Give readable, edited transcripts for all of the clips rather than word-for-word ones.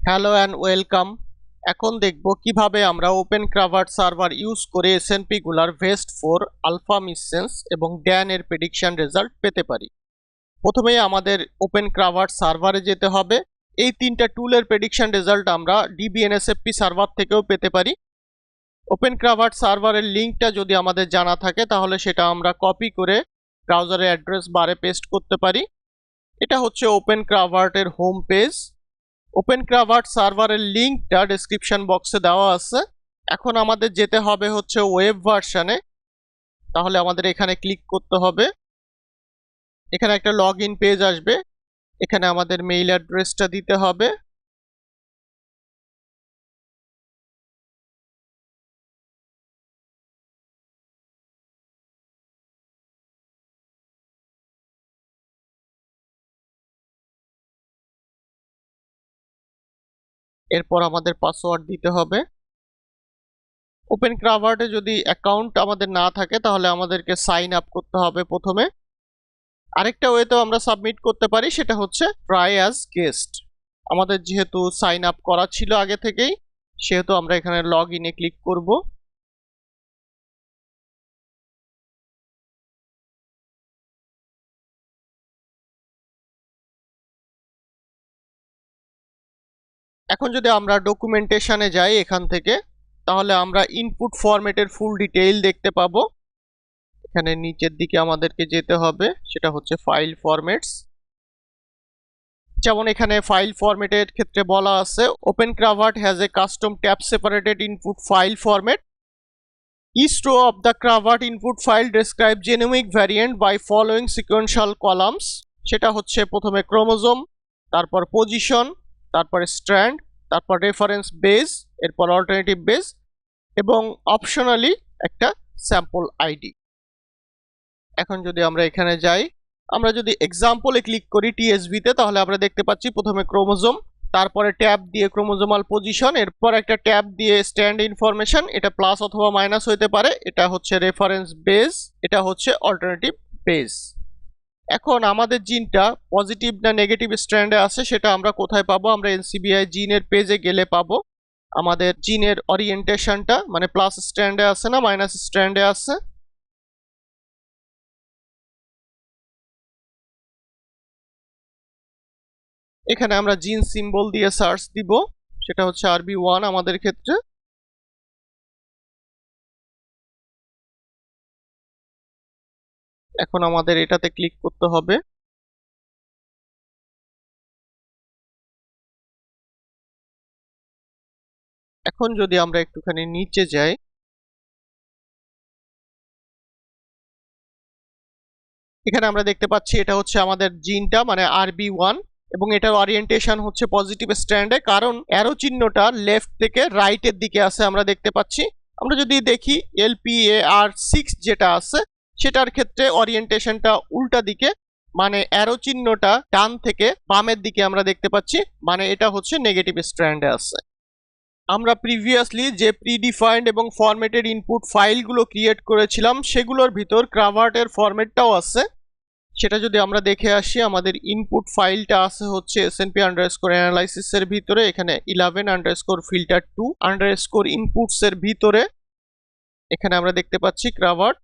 Hello and welcome. এখন দেখব কিভাবে আমরা ওপেনক্রাভাট সার্ভার ইউজ করে এসএনপি গুলার VEST4, আলফামিসেন্স এবং DANN এর প্রেডিকশন রেজাল্ট পেতে পারি। প্রথমেই আমাদের ওপেনক্রাভাট সার্ভারে যেতে হবে। এই তিনটা টুলের প্রেডিকশন রেজাল্ট আমরা DBNSFP সার্ভার থেকেও পেতে পারি। ওপেনক্রাভাট সার্ভারের লিঙ্কটা যদি আমাদের জানা থাকে তাহলে সেটা আমরা কপি করে ব্রাউজারের অ্যাড্রেস বারে পেস্ট করতে পারি। এটা হচ্ছে ওপেনক্রাভাটের হোম পেজ। ওপেনক্রাভাট সার্ভারের লিঙ্কটা ডেসক্রিপশন বক্সে দেওয়া আছে। এখন আমাদের যেতে হবে হচ্ছে ওয়েব ভার্সনে। তাহলে আমাদের এখানে ক্লিক করতে হবে। এখানে একটা লগ ইন পেজ আসবে। এখানে আমাদের মেইল অ্যাড্রেসটা দিতে হবে। এরপর আমাদের পাসওয়ার্ড দিতে হবে। ওপেনক্রাভাটে যদি অ্যাকাউন্ট আমাদের না থাকে তাহলে আমাদেরকে সাইন আপ করতে হবে প্রথমে। আরেকটা ওয়েতেও আমরা সাবমিট করতে পারি, সেটা হচ্ছে ট্রাই অ্যাজ গেস্ট। আমাদের যেহেতু সাইন আপ করা ছিল আগে থেকেই, সেহেতু আমরা এখানে লগ ইনে ক্লিক করব। এখন যদি আমরা ডকুমেন্টেশনে যাই এখান থেকে, তাহলে আমরা ইনপুট ফরম্যাটের ফুল ডিটেইল দেখতে পাবো। এখানে নিচের দিকে আমাদেরকে যেতে হবে, সেটা হচ্ছে ফাইল ফরম্যাটস। যেমন এখানে ফাইল ফরম্যাটের ক্ষেত্রে বলা আছে OpenCRAVAT has a custom tab separated input file format. Each row of the Cravat input file describe genomic variant by following sequential columns. সেটা হচ্ছে প্রথমে ক্রোমোজোম, তারপর পজিশন, তারপর স্ট্র্যান্ড, তারপর রেফারেন্স বেস, এরপর অল্টারনেটিভ বেস এবং অপশনালি একটা sample ID. এখন যদি আমরা এখানে যাই, আমরা যদি এক্সাম্পলে ক্লিক করি টিএসভিতে, তাহলে আমরা দেখতে পাচ্ছি প্রথমে ক্রোমোজোম, তারপরে ট্যাব দিয়ে ক্রোমোজোমাল পজিশন, এরপর একটা ট্যাব দিয়ে স্ট্যান্ড ইনফরমেশন, এটা প্লাস অথবা মাইনাস হতে পারে, এটা হচ্ছে রেফারেন্স বেস, এটা হচ্ছে অল্টারনেটিভ বেস। এখন আমাদের জিনটা পজিটিভ না নেগেটিভ স্ট্র্যান্ডে আছে সেটা আমরা কোথায় পাবো? আমরা NCBI জিনের পেজে গেলে পাবো আমাদের জিনের ওরিয়েন্টেশনটা, মানে প্লাস স্ট্র্যান্ডে আছে না মাইনাস স্ট্র্যান্ডে আছে। এখানে আমরা জিন সিম্বল দিয়ে সার্চ দিব, সেটা হচ্ছে RB1 আমাদের ক্ষেত্রে। এখন আমাদের এটাতে ক্লিক করতে হবে। এখন যদি আমরা একটুখানি নিচে যাই, এখানে আমরা দেখতে পাচ্ছি এটা হচ্ছে আমাদের জিনটা, মানে RB1, এবং এটার ওরিয়েন্টেশন হচ্ছে পজিটিভ স্ট্র্যান্ডে, কারণ অ্যারো চিহ্নটা লেফট থেকে রাইটের দিকে আছে আমরা দেখতে পাচ্ছি। আমরা যদি দেখি LPAR6 যেটা আছে সেটার ক্ষেত্রে ওরিয়েন্টেশনটা উল্টা দিকে, মানে অ্যারো চিহ্নটা ডান থেকে বামের দিকে আমরা দেখতে পাচ্ছি, মানে এটা হচ্ছে নেগেটিভ স্ট্র্যান্ডে আছে। আমরা প্রিভিয়াসলি যে প্রিডিফাইন্ড এবং ফরম্যাটেড ইনপুট ফাইলগুলো ক্রিয়েট করেছিলাম সেগুলোর ভিতর ক্রাভাটের ফরম্যাটটাও আছে। সেটা যদি আমরা দেখে আসি, আমাদের ইনপুট ফাইলটা আছে হচ্ছে SNP_analysis এর ভিতরে, এখানে 11_filter2_ এর ভিতরে এখানে আমরা দেখতে পাচ্ছি ক্রাভাট।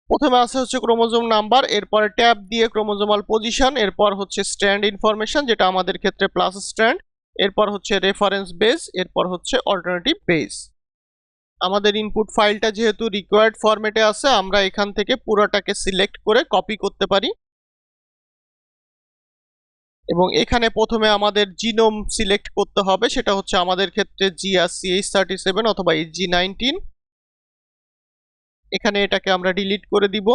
প্রথমে আছে হচ্ছে ক্রোমোজোম নাম্বার, এরপরে ট্যাব দিয়ে ক্রোমোজোমাল পজিশন, এরপর হচ্ছে স্ট্র্যান্ড ইনফরমেশন যেটা আমাদের ক্ষেত্রে প্লাস স্ট্র্যান্ড, এরপর হচ্ছে রেফারেন্স বেস, এরপর হচ্ছে অল্টারনেটিভ বেস। আমাদের ইনপুট ফাইলটা যেহেতু রিকোয়ার্ড ফরম্যাটে আছে, আমরা এখান থেকে পুরোটাকে সিলেক্ট করে কপি করতে পারি এবং এখানে প্রথমে আমাদের জিনোম সিলেক্ট করতে হবে, সেটা হচ্ছে আমাদের ক্ষেত্রে GRCH37 অথবা G19। এখানে এটাকে আমরা ডিলিট করে দিব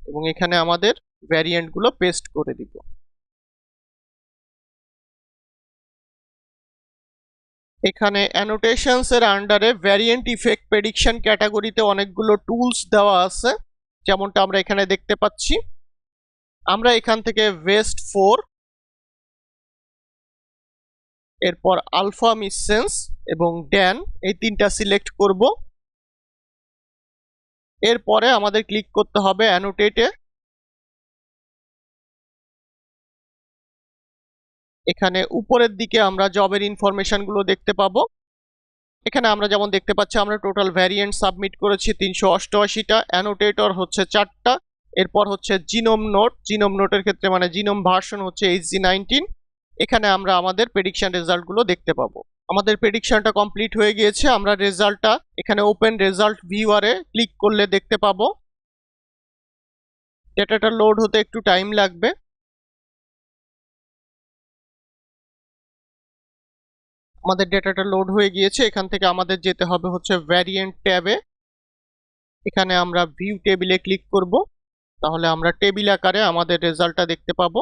এবং এখানে আমাদের ভ্যারিয়েন্টগুলো পেস্ট করে দিব। এখানে অ্যানোটেশনস এর আন্ডারে ভ্যারিয়েন্ট ইফেক্ট প্রেডিকশন ক্যাটাগরিতে অনেকগুলো টুলস দেওয়া আছে, যেমনটা আমরা এখানে দেখতে পাচ্ছি। আমরা এখান থেকে VEST4, এরপর AlphaMissense এবং DANN এই তিনটা সিলেক্ট করব। এরপরে আমাদের ক্লিক করতে হবে অ্যানোটেটে। এখানে উপরের দিকে আমরা জবের ইনফরমেশনগুলো দেখতে পাবো। এখানে আমরা যেমন দেখতে পাচ্ছি আমরা টোটাল ভ্যারিয়েন্ট সাবমিট করেছি 388টা, অ্যানোটেটর হচ্ছে 4টা, এরপর হচ্ছে জিনোম নোটের ক্ষেত্রে মানে জিনোম ভার্সন হচ্ছে HG19। এখানে আমরা আমাদের প্রেডিকশন রেজাল্টগুলো দেখতে পাবো। আমাদের প্রেডিকশনটা কমপ্লিট হয়ে গিয়েছে। আমরা রেজাল্টটা এখানে ওপেন রেজাল্ট ভিউয়ারে ক্লিক করলে দেখতে পাবো। ডেটাটা লোড হতে একটু টাইম লাগবে। আমাদের ডেটাটা লোড হয়ে গিয়েছে। এখান থেকে আমাদের যেতে হবে হচ্ছে ভ্যারিয়েন্ট ট্যাবে। এখানে আমরা ভিউ টেবিলে ক্লিক করব, তাহলে আমরা টেবিল আকারে আমাদের রেজাল্টটা দেখতে পাবো।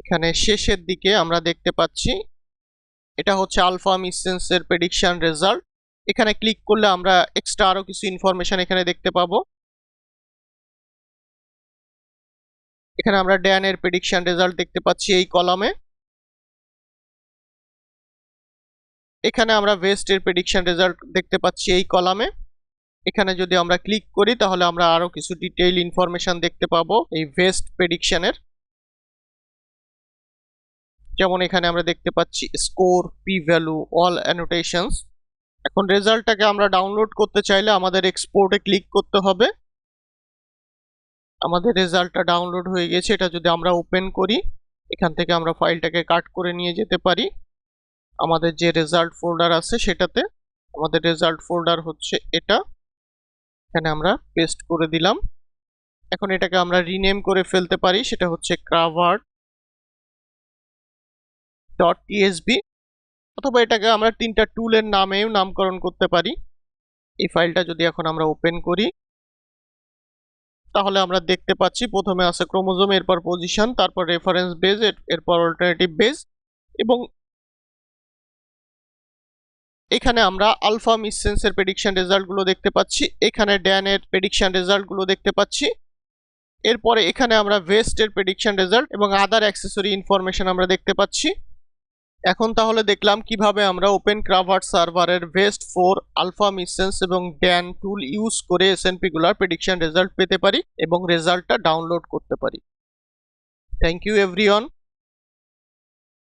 এখানে শেষের দিকে আমরা দেখতে পাচ্ছি এটা হচ্ছে AlphaMissense এর প্রেডিকশন রেজাল্ট। এখানে ক্লিক করলে আমরা এক্সট্রা আরো কিছু ইনফরমেশন এখানে দেখতে পাবো। এখানে আমরা DANN এর প্রেডিকশন রেজাল্ট দেখতে পাচ্ছি এই কলামে। এখানে আমরা VEST এর প্রেডিকশন রেজাল্ট দেখতে পাচ্ছি এই কলামে। এখানে যদি আমরা ক্লিক করি তাহলে আমরা আরো কিছু ডিটেইল ইনফরমেশন দেখতে পাবো এই VEST প্রেডিকশনের। যেমন এখানে আমরা দেখতে পাচ্ছি স্কোর, পি ভ্যালু, অল অ্যানোটেশনস। এখন রেজাল্টটাকে আমরা ডাউনলোড করতে চাইলে আমাদের এক্সপোর্টে ক্লিক করতে হবে। আমাদের রেজাল্টটা ডাউনলোড হয়ে গেছে। এটা যদি আমরা ওপেন করি, এখান থেকে আমরা ফাইলটাকে কাট করে নিয়ে যেতে পারি আমাদের যে রেজাল্ট ফোল্ডার আছে সেটাতে। আমাদের রেজাল্ট ফোল্ডার হচ্ছে এটা, এখানে আমরা পেস্ট করে দিলাম। এখন এটাকে আমরা রিনেম করে ফেলতে পারি, সেটা হচ্ছে cravat.tsb, অথবা এটাকে আমরা 3টা টুলের নামেও নামকরণ করতে পারি। এই ফাইলটা যদি এখন আমরা ওপেন করি তাহলে আমরা দেখতে পাচ্ছি প্রথমে আছে ক্রোমোজোম, এরপর পজিশন, তারপর রেফারেন্স বেজ, এরপর অল্টারনেটিভ বেজ, এবং এখানে আমরা AlphaMissense এর প্রেডিকশন রেজাল্টগুলো দেখতে পাচ্ছি। এখানে DANN এর প্রেডিকশন রেজাল্টগুলো দেখতে পাচ্ছি। এরপরে এখানে আমরা VEST এর প্রেডিকশন রেজাল্ট এবং আদার অ্যাক্সেসরি ইনফরমেশন আমরা দেখতে পাচ্ছি। এখন তাহলে দেখলাম কিভাবে আমরা OpenCRAVAT সার্ভারের VEST4, AlphaMissense এবং DANN টুল ইউজ করে SNP গুলার প্রেডিকশন রেজাল্ট পেতে পারি এবং রেজাল্টটা ডাউনলোড করতে পারি। Thank you everyone.